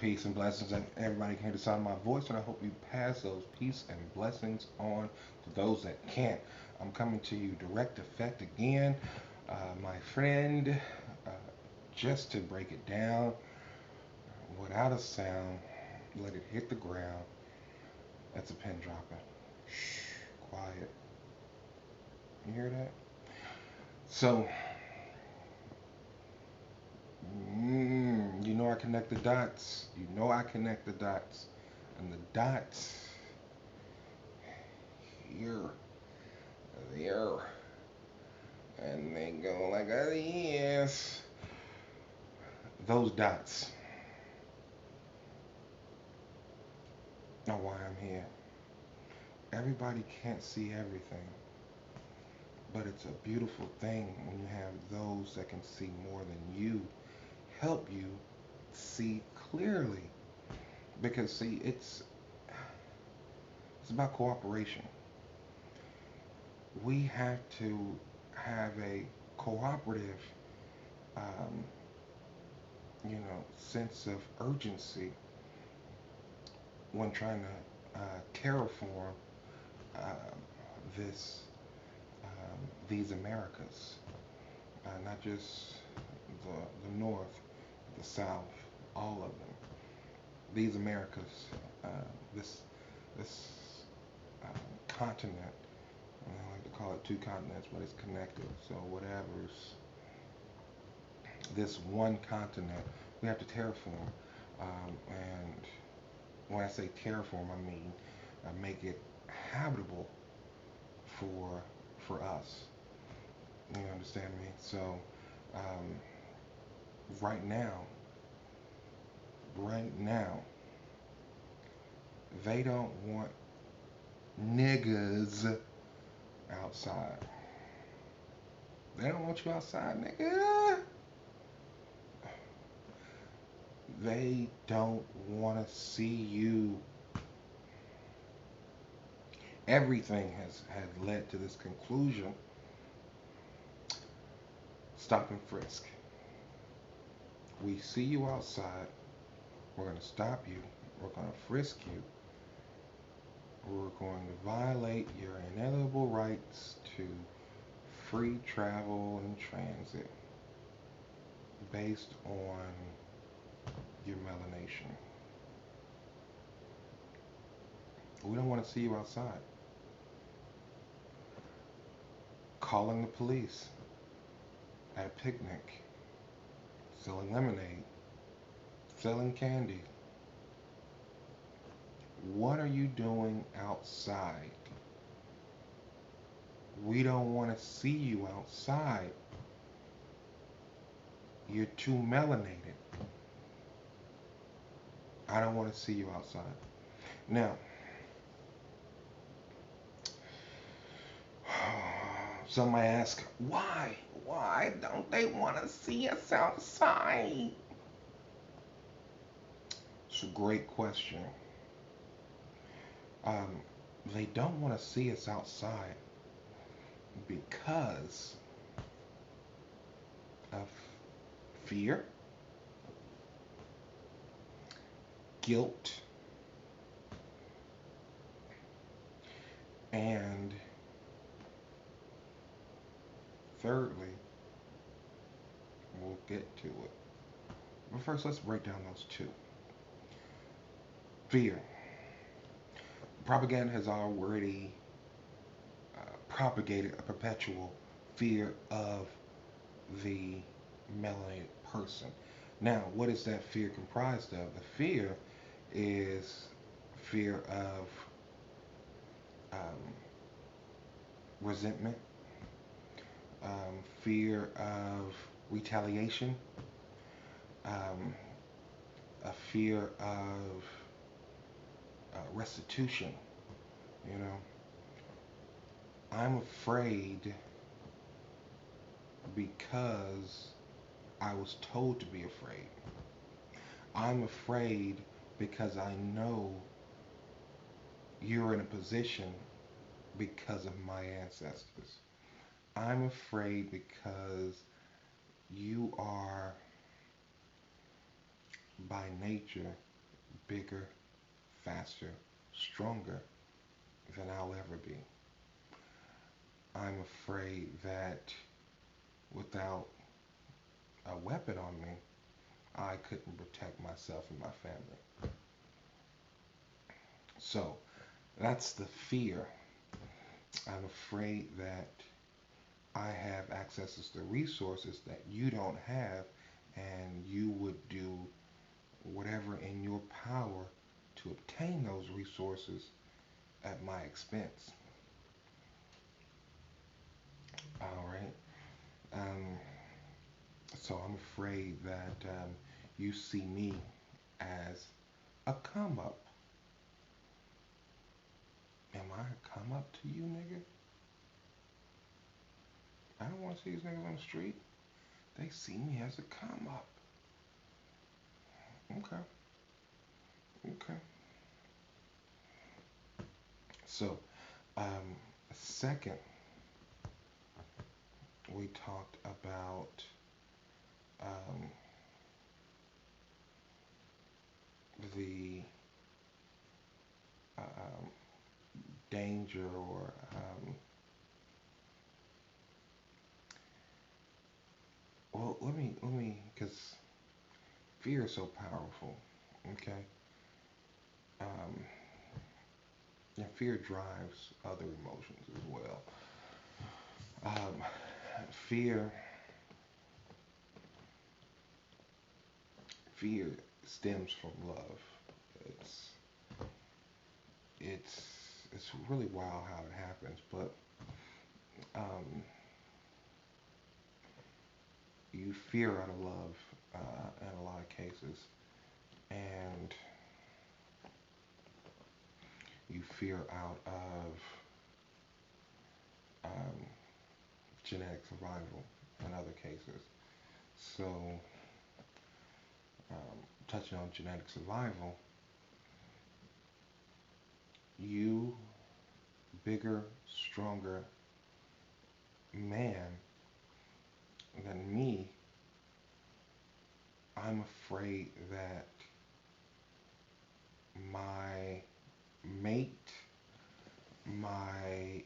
Peace and blessings, and everybody can hear the sound of my voice, and I hope you pass those peace and blessings on to those that can't. I'm coming to you direct effect again, my friend, uh, just to break it down without a sound, let it hit the ground. That's a pin dropping. Shh, quiet. You hear that? So, you know I connect the dots. You know I connect the dots, and the dots here, there, and they go like this. Those dots are why I'm here. Everybody can't see everything, but it's a beautiful thing when you have those that can see more than you help you see clearly. Because see, it's about cooperation. We have to have a cooperative, um, sense of urgency when trying to terraform uh, this these Americas, not just the North, the South, all of them. These Americas, uh, this continent. I like to call it two continents, but it's connected. So whatever's this one continent, we have to terraform. And when I say terraform, I mean make it habitable for for us. You understand me? So um, right now, right now, they don't want niggas outside. They don't want you outside, nigga. They don't want to see you. Everything has led to this conclusion. Stop and frisk. We see you outside. We're going to stop you. We're going to frisk you. We're going to violate your inalienable rights to free travel and transit based on your melanation. We don't want to see you outside. Calling the police at a picnic, selling lemonade, selling candy. What are you doing outside? We don't want to see you outside. You're too melanated. I don't want to see you outside. Now, some might ask, why? Why don't they want to see us outside? It's a great question. Um, they don't want to see us outside because of fear, guilt, and thirdly, we'll get to it. But first, let's break down those two. Fear. Propaganda has already propagated a perpetual fear of the melanated person. Now, what is that fear comprised of? The fear is fear of um, resentment, fear of retaliation, um, a fear of restitution. You know, I'm afraid because I was told to be afraid. I'm afraid because I know you're in a position because of my ancestors. I'm afraid because you are by nature bigger, faster, stronger than I'll ever be. I'm afraid that without a weapon on me, I couldn't protect myself and my family. So that's the fear. I'm afraid that I have access to resources that you don't have, and you would do whatever in your power to obtain those resources at my expense. All right. Um, so I'm afraid that you see me as a come up. Am I a come up to you, nigga? I don't want to see these niggas on the street. They see me as a come up. Okay. Okay. So, second, we talked about um, the um, danger or well, let me, because fear is so powerful. Okay. Um, and fear drives other emotions as well. Um, fear, fear stems from love. It's it's it's really wild how it happens, but um, you fear out of love in a lot of cases, and you fear out of um, genetic survival in other cases. So, touching on genetic survival, you, bigger, stronger man than me, I'm afraid that my mate, my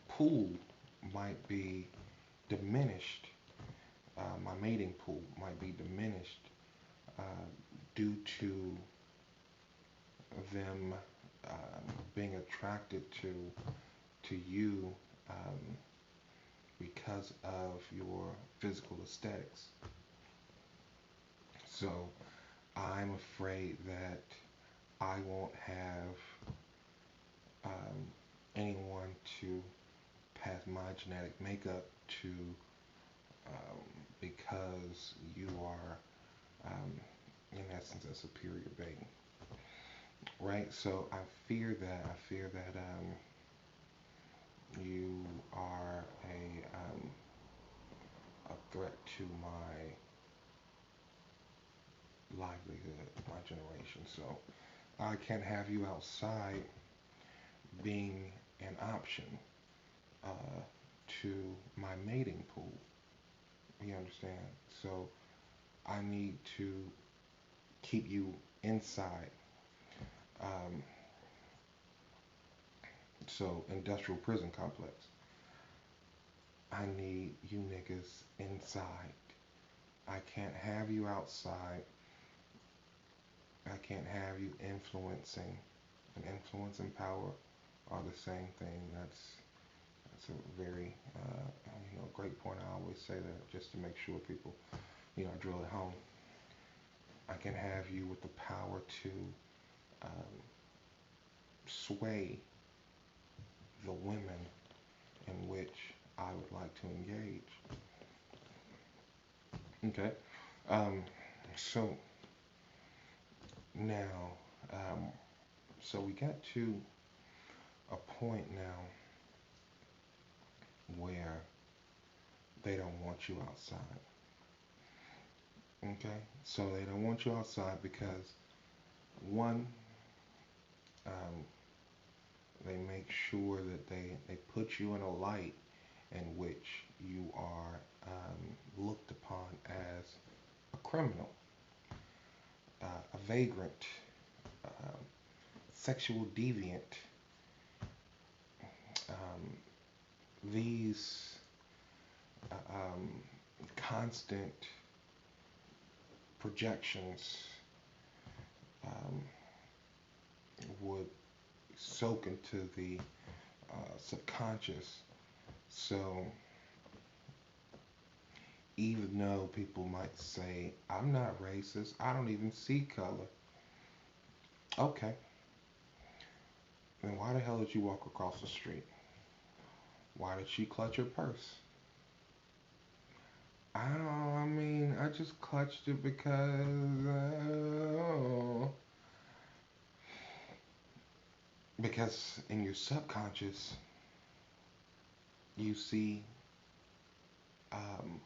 pool might be diminished. My mating pool might be diminished uh, due to them being attracted to you um, because of your physical aesthetics. So I'm afraid that I won't have um, anyone to pass my genetic makeup to because you are, um, in essence, a superior being, right? So I fear that. I fear that you are a threat to my livelihood, my generation. So I can't have you outside being an option uh, to my mating pool. You understand? So I need to keep you inside. Um, so industrial prison complex. I need you niggas inside. I can't have you outside. I can't have you influencing. And influence and power are the same thing. That's a very great point. I always say that just to make sure people drill it home. I can have you with the power to um, sway the women in which I would like to engage. Okay. Um, so now, um, so we got to a point now where they don't want you outside. Okay. So they don't want you outside because one, um, they make sure that they put you in a light in which you are looked upon as a criminal. vagrant, um, sexual deviant, um, these constant projections um, would soak into the subconscious. So even though people might say, I'm not racist, I don't even see color. Okay, then why the hell did you walk across the street? Why did she clutch her purse? I mean, I just clutched it because in your subconscious, you see um,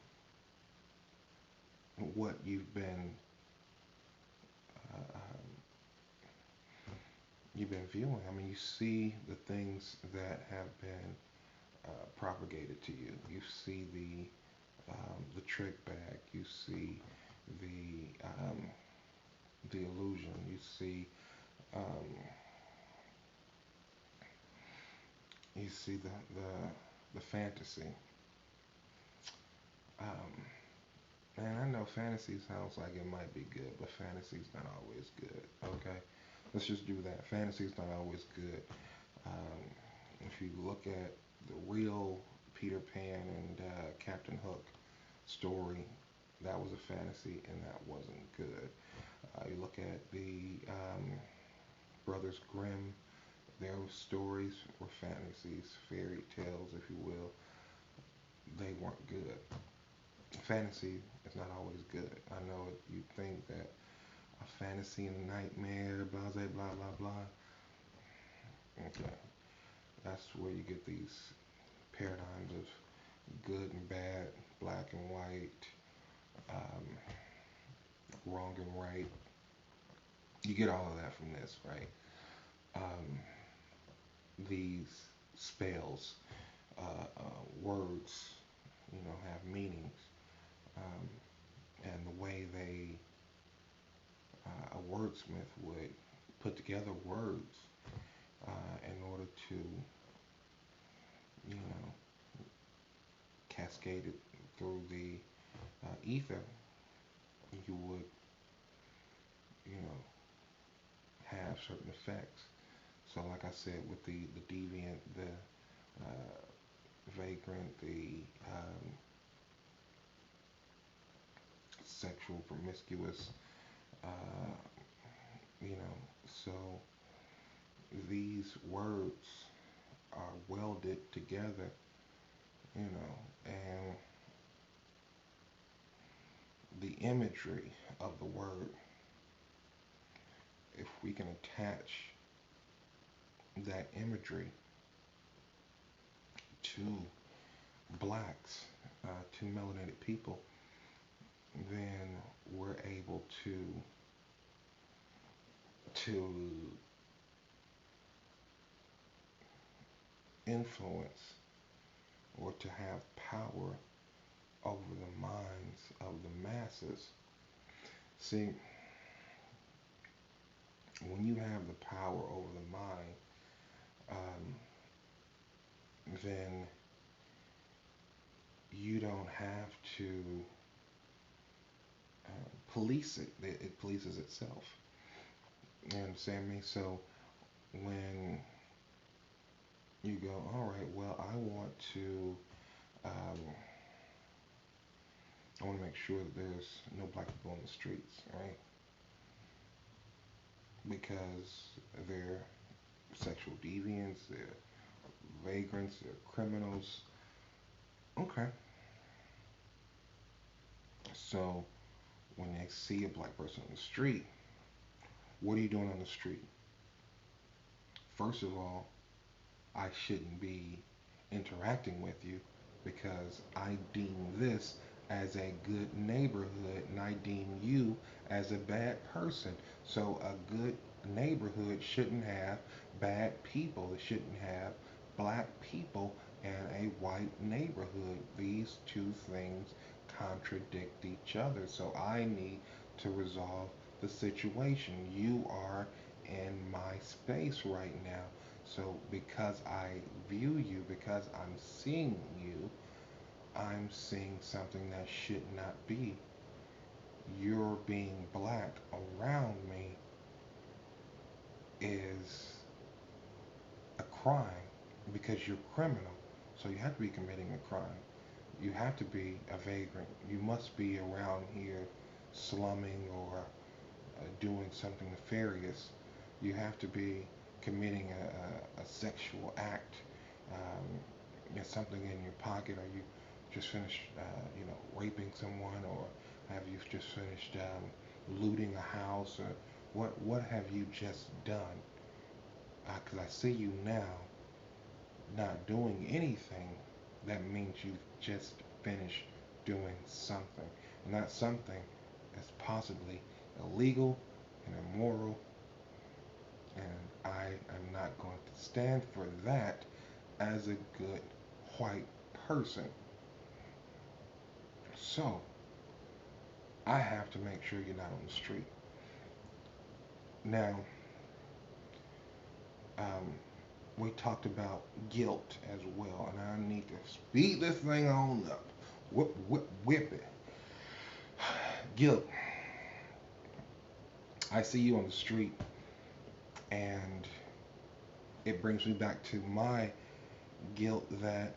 what you've been viewing. I mean, you see the things that have been propagated to you. You see the trick bag. You see the illusion. Um, you see the fantasy. Um, and I know fantasy sounds like it might be good, but fantasy's not always good. Okay, let's just do that. Fantasy's not always good. Um, if you look at the real Peter Pan and Captain Hook story, that was a fantasy and that wasn't good. You look at the Brothers Grimm, their stories were fantasies, fairy tales, if you will. They weren't good. Fantasy is not always good. I know you think that a fantasy and a nightmare, blah, blah, blah, blah, blah. Okay, that's where you get these paradigms of good and bad, black and white, um, wrong and right. You get all of that from this, right? Um, these spells, words, have meanings, um, and the way a wordsmith would put together words in order to, you know, cascade it through the ether, you would, you know, have certain effects. So, like I said, with the deviant, the vagrant, the sexual promiscuous, uh, so these words are welded together, and the imagery of the word, if we can attach that imagery to blacks, to melanated people, then we're able to influence or to have power over the minds of the masses. See, when you have the power over the mind, then you don't have to police it. It polices itself. You understand me? So when you go, all right, well, um, I want to make sure that there's no black people on the streets, right? Because they're sexual deviants, they're vagrants, they're criminals. Okay. So when they see a black person on the street, what are you doing on the street? First of all, I shouldn't be interacting with you because I deem this as a good neighborhood and I deem you as a bad person. So a good neighborhood shouldn't have bad people. It shouldn't have black people and a white neighborhood. These two things contradict each other. So I need to resolve the situation. You are in my space right now. So because I view you, because I'm seeing you, I'm seeing something that should not be. You're being black around me is a crime because you're criminal. So you have to be committing a crime. You have to be a vagrant. You must be around here slumming or doing something nefarious. You have to be committing a sexual act. There's something in your pocket. Are you just finished, raping someone, or have you just finished looting a house, or what have you just done? Because I see you now not doing anything. That means you've just finished doing something, and that something is possibly illegal and immoral, and I am not going to stand for that as a good white person. So I have to make sure you're not on the street. Now, um, we talked about guilt as well, and I need to speed this thing on up. Whip, whip, whip it. Guilt. I see you on the street, and it brings me back to my guilt that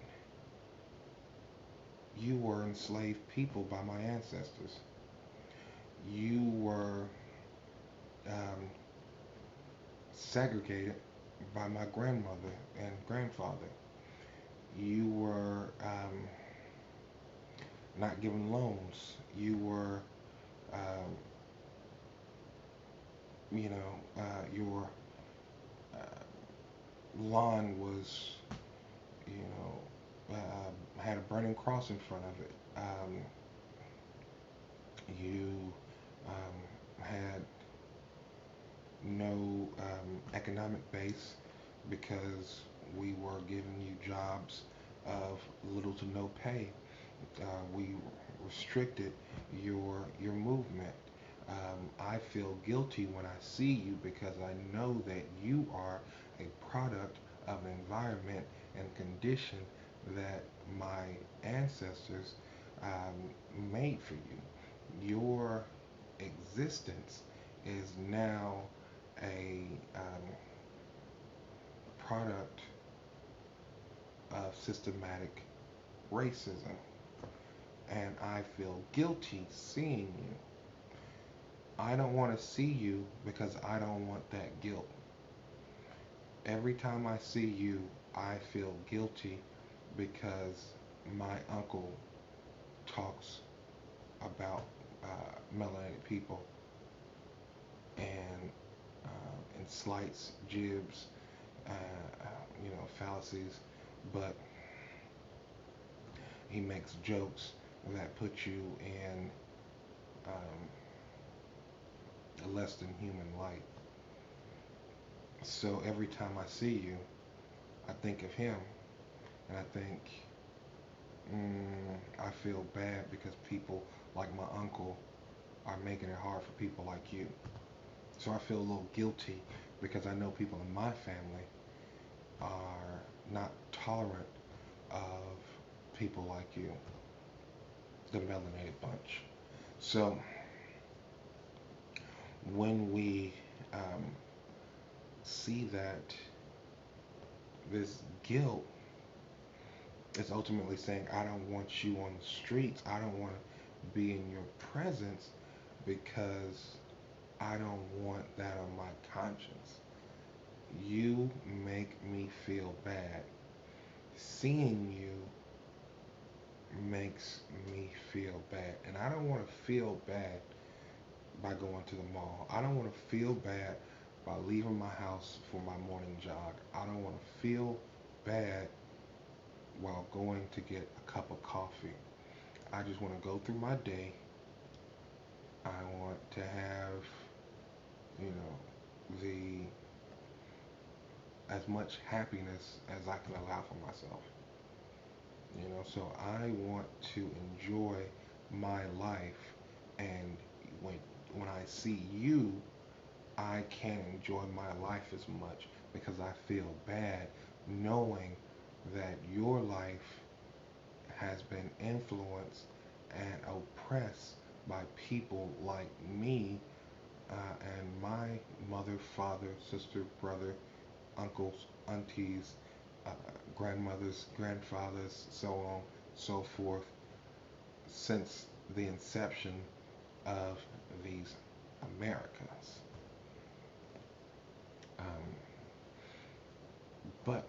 you were enslaved people by my ancestors. You were um, segregated by my grandmother and grandfather. You were not given loans. You were, um, your lawn was, had a burning cross in front of it. You had no economic base because we were giving you jobs of little to no pay. We restricted your movement. I feel guilty when I see you because I know that you are a product of an environment and condition that my ancestors made for you. Your existence is now a product of systematic racism, and I feel guilty seeing you. I don't want to see you because I don't want that guilt. Every time I see you, I feel guilty because my uncle talks about melanated people and slights, jibs, fallacies, but he makes jokes that put you in a less than human light. So every time I see you, I think of him, and I think, I feel bad because people like my uncle are making it hard for people like you. So I feel a little guilty because I know people in my family are not tolerant of people like you, the melanated bunch. So when we see that this guilt is ultimately saying, I don't want you on the streets, I don't want to be in your presence because I don't want that on my conscience. You make me feel bad. Seeing you makes me feel bad. And I don't want to feel bad by going to the mall. I don't want to feel bad by leaving my house for my morning jog. I don't want to feel bad while going to get a cup of coffee. I just want to go through my day. I want to have, the as much happiness as I can allow for myself. So I want to enjoy my life, and when when I I see you, I can't enjoy my life as much because I feel bad knowing that your life has been influenced and oppressed by people like me and my mother, father, sister, brother, uncles, aunties, uh, grandmothers, grandfathers, so on, so forth, since the inception of these Americas. Um, but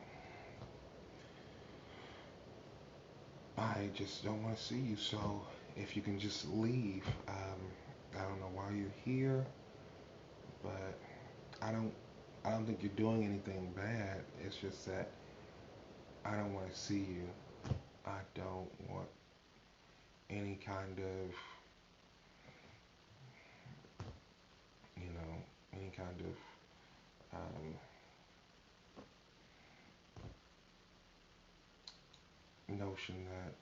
I just don't want to see you. So if you can just leave, I don't know why you're here, but I don't, I don't think you're doing anything bad. It's just that I don't want to see you. I don't want any kind of, you know, any kind of notion that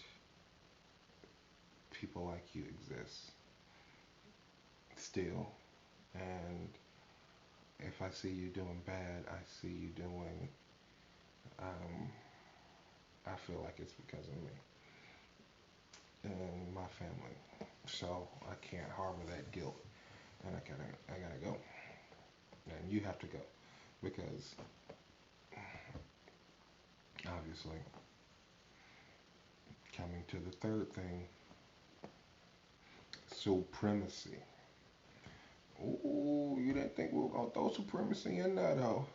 people like you exist still. And if I see you doing bad, I see you doing, um, I feel like it's because of me and my family. So I can't harbor that guilt, and I gotta go, and you have to go because obviously, coming to the third thing, supremacy. Ooh, you didn't think we were gonna throw supremacy in there though?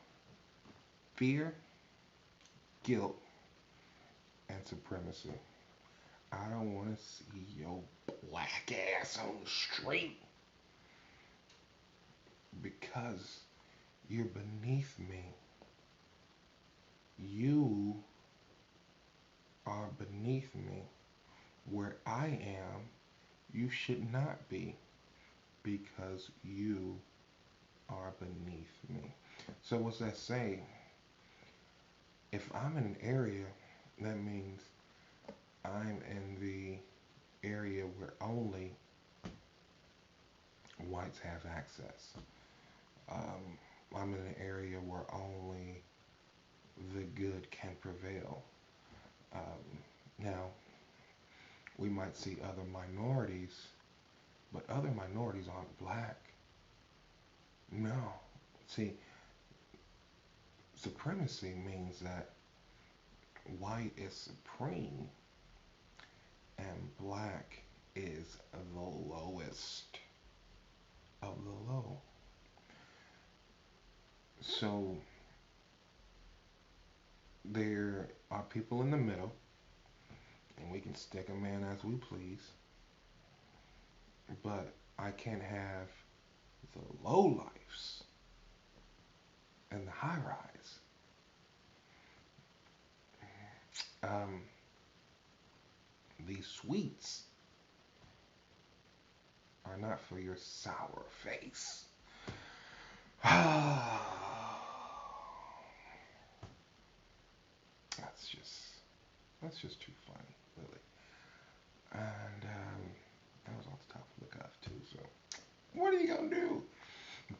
Fear, guilt, and supremacy. I don't want to see your black ass on the street because you're beneath me. You are beneath me. Where I am, you should not be because you are beneath me. So, what's that say? If I'm in an area, that means I'm in the area where only whites have access. I'm in an area where only the good can prevail. Now, we might see other minorities, but other minorities aren't black. No. See, supremacy means that white is supreme and black is the lowest of the low. So there are people in the middle, and we can stick them in as we please, but I can't have the low lifes and the high rise. Um, these sweets are not for your sour face. that's just that's just too funny, really. And that was off the top of the cuff too. So what are you gonna do?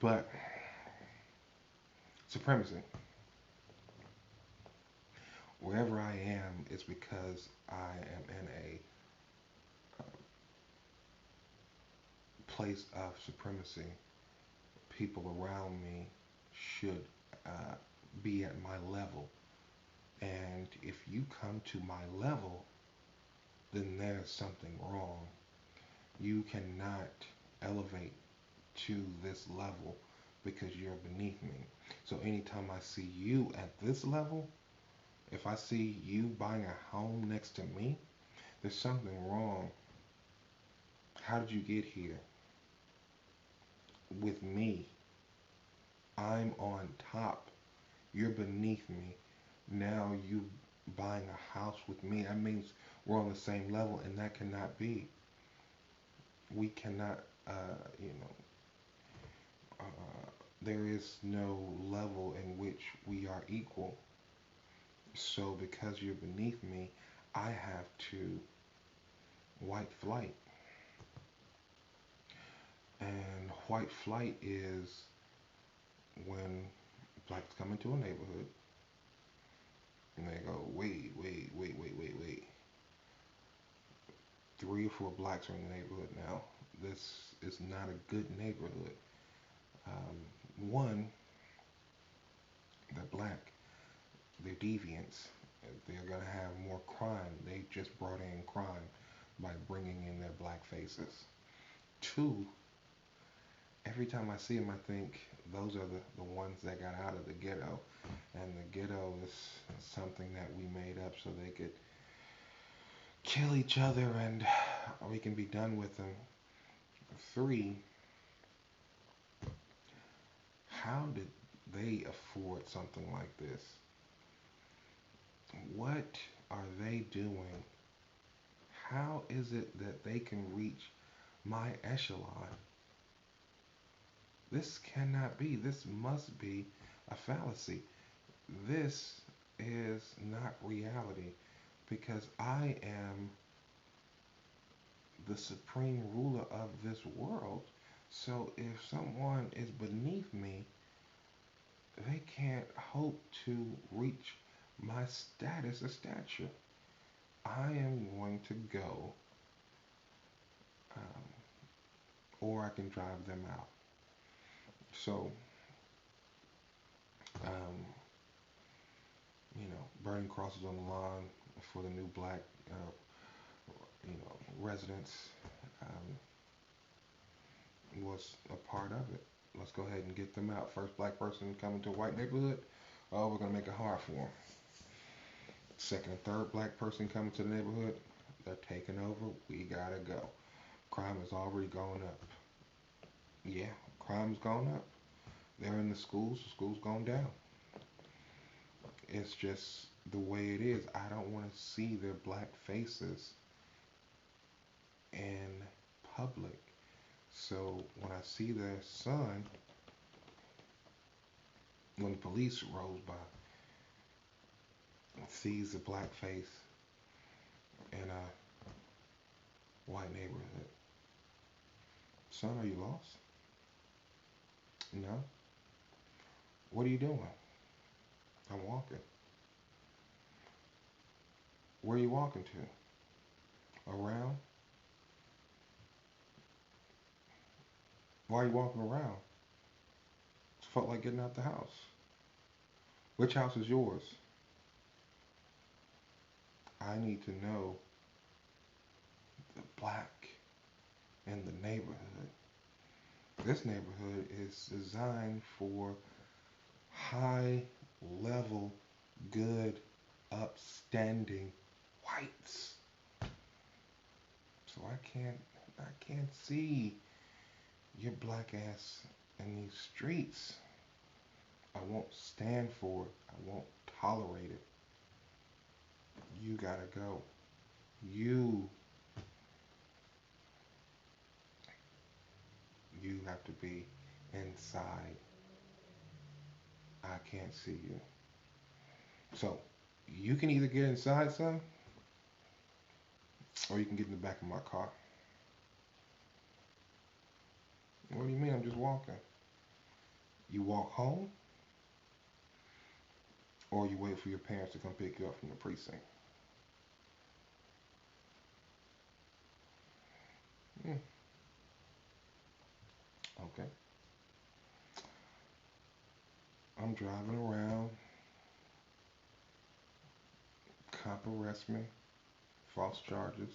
But supremacy. Wherever I am, it's because I am in a place of supremacy. People around me should uh, be at my level. And if you come to my level, then there's something wrong. You cannot elevate to this level because you're beneath me. So anytime I see you at this level, if I see you buying a home next to me, there's something wrong. How did you get here? With me. I'm on top. You're beneath me. Now you buying a house with me. That means we're on the same level, and that cannot be. We cannot, you know, there is no level in which we are equal. So because you're beneath me, I have to white flight. And white flight is when blacks come into a neighborhood and they go, wait, wait, wait, wait, wait, wait. 3 or 4 blacks are in the neighborhood now. This is not a good neighborhood. One, they're black, they're deviants. They're going to have more crime. They just brought in crime by bringing in their black faces. Two, every time I see them, I think those are the ones that got out of the ghetto. And the ghetto is something that we made up so they could kill each other and we can be done with them. Three, how did they afford something like this? What are they doing? How is it that they can reach my echelon? This cannot be. This must be a fallacy. This is not reality because I am the supreme ruler of this world. So if someone is beneath me, they can't hope to reach my status or stature. I am going to go, um, or I can drive them out. So, um, burning crosses on the lawn for the new black, residents was a part of it. Let's go ahead and get them out. First black person coming to a white neighborhood, oh, we're gonna make it hard for them. Second and third black person coming to the neighborhood, they're taking over. We gotta go. Crime has already gone up. Yeah, crime's gone up. They're in the school's gone down. It's just the way it is. I don't want to see their black faces in public. So when I see their son, when the police rolls by, and sees a black face in a white neighborhood, son, are you lost? No. What are you doing? I'm walking. Where are you walking to? Around? Why are you walking around? It felt like getting out the house. Which house is yours? I need to know the black in the neighborhood. This neighborhood is designed for high level, good, upstanding whites. So I can't see your black ass in these streets. I won't stand for it. I won't tolerate it. You gotta go. You you have to be inside. I can't see you. So you can either get inside, son, or you can get in the back of my car. What do you mean? I'm just walking. You walk home, or you wait for your parents to come pick you up from the precinct. Hmm. Okay. I'm driving around. Cop arrests me. False charges.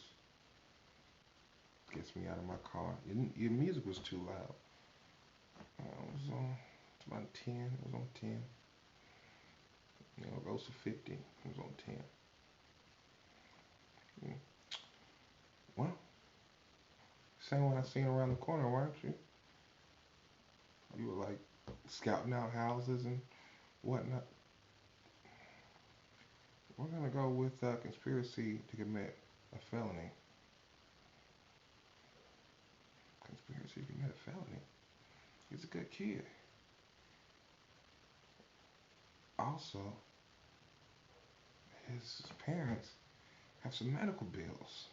Gets me out of my car. Your music was too loud. It was on. It's about 10. It was on 10. It goes to 50. It was on 10. Hmm. Well, same one I seen around the corner, weren't you? You were like scouting out houses and whatnot. We're gonna go with conspiracy to commit a felony. Conspiracy to commit a felony. He's a good kid. Also, his parents have some medical bills.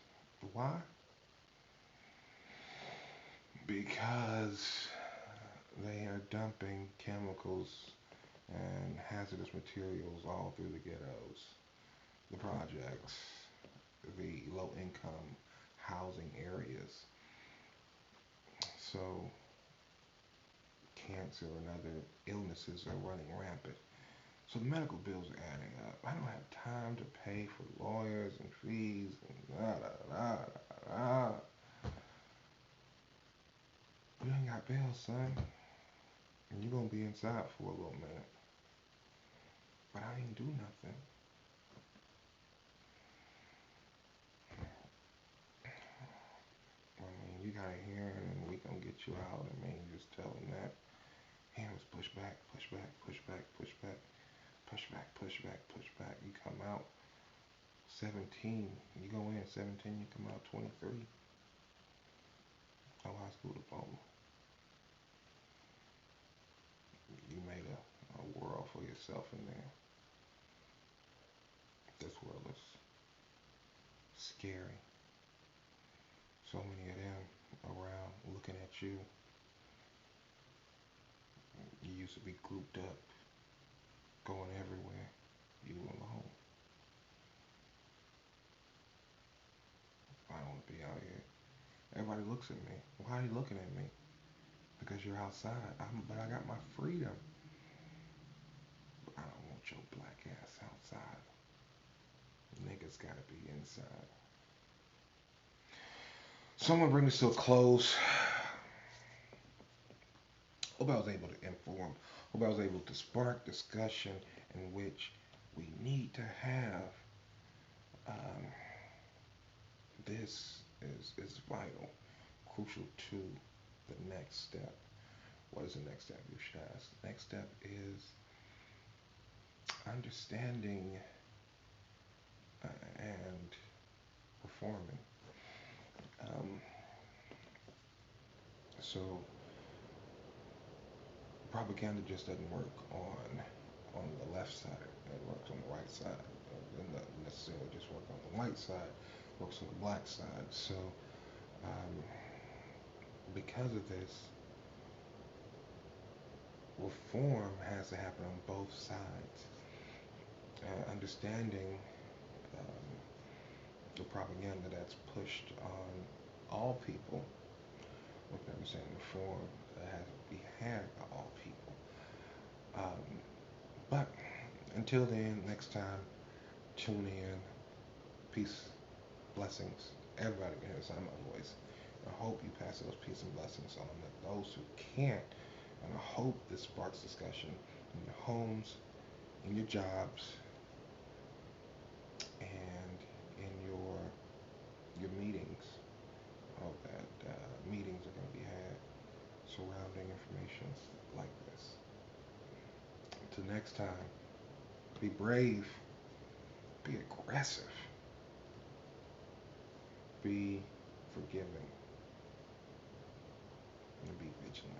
Why? Because They are dumping chemicals and hazardous materials all through the ghettos, the projects, the low income housing areas. So cancer and other illnesses are running rampant. So the medical bills are adding up. I don't have time to pay for lawyers and fees and da da da da da. You ain't got bills, son. And you're gonna be inside for a little minute. But I ain't do nothing. I mean, you got a hearing and we gonna get you out. I mean, just tell them that. Hands push back, push back, push back, push back, push back, push back, push back. You come out 17. You go in 17, you come out 23. No high school diploma. You made a world for yourself in there. This world is scary. So many of them around looking at you. You used to be grouped up, going everywhere. You alone. I don't want to be out here. Everybody looks at me. Why are you looking at me? Because you're outside. But I got my freedom. But I don't want your black ass outside. Niggas gotta be inside. So I'm gonna bring this to a close. Hope I was able to inform. Hope I was able to spark discussion in which we need to have. Um, this is vital, crucial to the next step. What is the next step, you should ask? The next step is understanding and performing. Um, so propaganda just doesn't work on the left side. It works on the right side. It doesn't necessarily just work on the white side. It works on the black side. So um, because of this, reform has to happen on both sides. Understanding um, the propaganda that's pushed on all people, we can understand reform that has to be had by all people. But until then, next time, tune in. Peace, blessings. Everybody can hear the sound of my voice. I hope you pass those peace and blessings on to those who can't. And I hope this sparks discussion in your homes, in your jobs, and in your meetings. I hope that meetings are going to be had surrounding information like this. Until next time, be brave, be aggressive, be forgiving, and be vigilant.